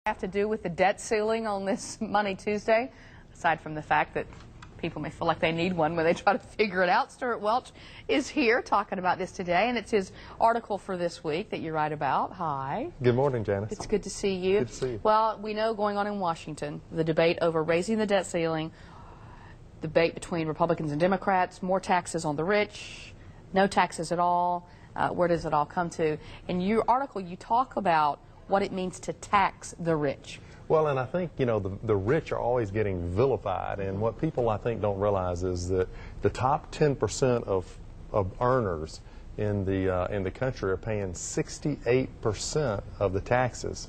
Have to do with the debt ceiling on this Money Tuesday, aside from the fact that people may feel like they need one when they try to figure it out. Stewart Welch is here talking about this today, and it's his article for this week that you write about. Hi. Good morning, Janice. It's good to see you. Good to see you. Well, we know going on in Washington, the debate over raising the debt ceiling, debate between Republicans and Democrats, more taxes on the rich, no taxes at all. Where does it all come to? In your article, you talk about what it means to tax the rich. Well, and I think, you know, the rich are always getting vilified, and what people, I think, don't realize is that the top 10% of earners in the country are paying 68% of the taxes.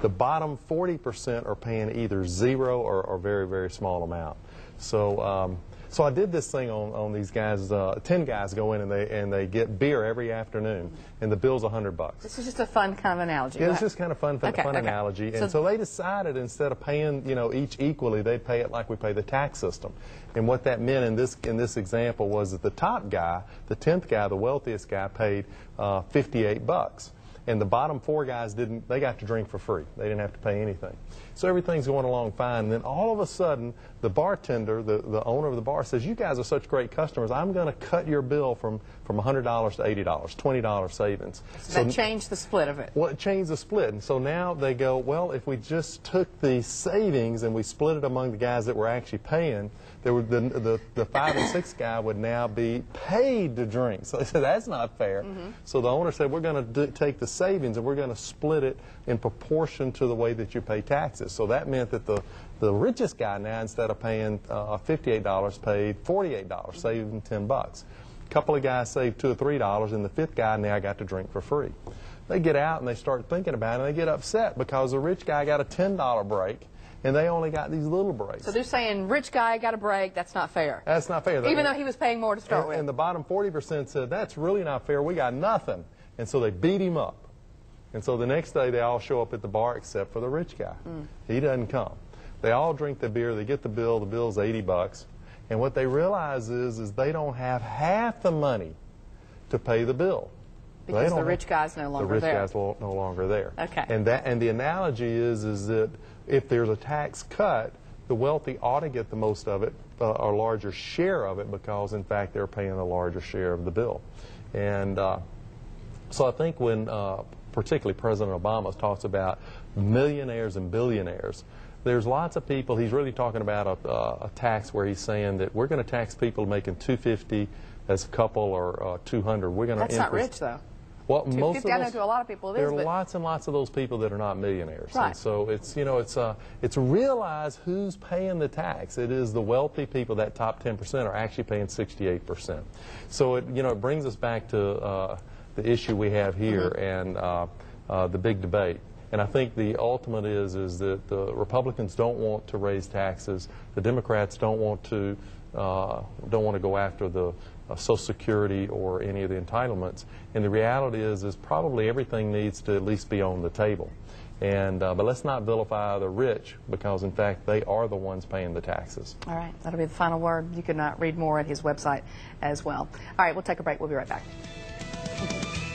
The bottom 40% are paying either zero or very, very small amount. So I did this thing on these guys. 10 guys go in and they get beer every afternoon, and the bill's $100. This is just a fun kind of analogy. Yeah, it's just kind of fun analogy. And so they decided instead of paying, you know, each equally, they'd pay it like we pay the tax system. And what that meant in this example was that the top guy, the 10th guy, the wealthiest guy, paid $58. And the bottom 4 guys they got to drink for free. They didn't have to pay anything. So everything's going along fine. And then all of a sudden, the bartender, the owner of the bar, says, "You guys are such great customers. I'm going to cut your bill from $100 to $80, $20 savings." So that changed the split of it. Well, it changed the split. And so now they go, well, if we just took the savings and we split it among the guys that were actually paying, the 5 and 6 guy would now be paid to drink. So they said, that's not fair. So the owner said, we're going to take the savings and we're going to split it in proportion to the way that you pay taxes. So that meant that the richest guy now, instead of paying $58, paid $48, saving $10. A couple of guys saved $2 or $3, and the 5th guy now got to drink for free. They get out and they start thinking about it, and they get upset because the rich guy got a $10 break, and they only got these little breaks. So they're saying, rich guy got a break, that's not fair. That's not fair. Even though he was paying more to start with. And the bottom 40% said, that's really not fair, we got nothing. And so they beat him up. And so the next day they all show up at the bar except for the rich guy. He doesn't come. They all drink the beer, they get the bill's $80. And what they realize is they don't have half the money to pay the bill. Because the rich guy's no longer there. The rich guy's no longer there. Okay. And the analogy is that if there's a tax cut, the wealthy ought to get the most of it, a larger share of it, because in fact they're paying a larger share of the bill. And so I think when particularly President Obama talks about millionaires and billionaires, there's lots of people. He's really talking about a tax where he's saying that we're going to tax people making $250 as a couple or $200. We're going to. That's not rich, though. Well, most of those, I know to a lot of people it there is, are but lots and lots of those people that are not millionaires. Right. And so it's, you know, it's realize who's paying the tax. It is the wealthy people. That top 10% are actually paying 68%. So it, you know, it brings us back to the issue we have here and the big debate. And I think the ultimate is that the Republicans don't want to raise taxes. The Democrats don't want to go after the Social Security or any of the entitlements. And the reality is probably everything needs to at least be on the table. And but let's not vilify the rich, because in fact they are the ones paying the taxes. All right, that'll be the final word. You can read more at his website as well. All right, we'll take a break. We'll be right back.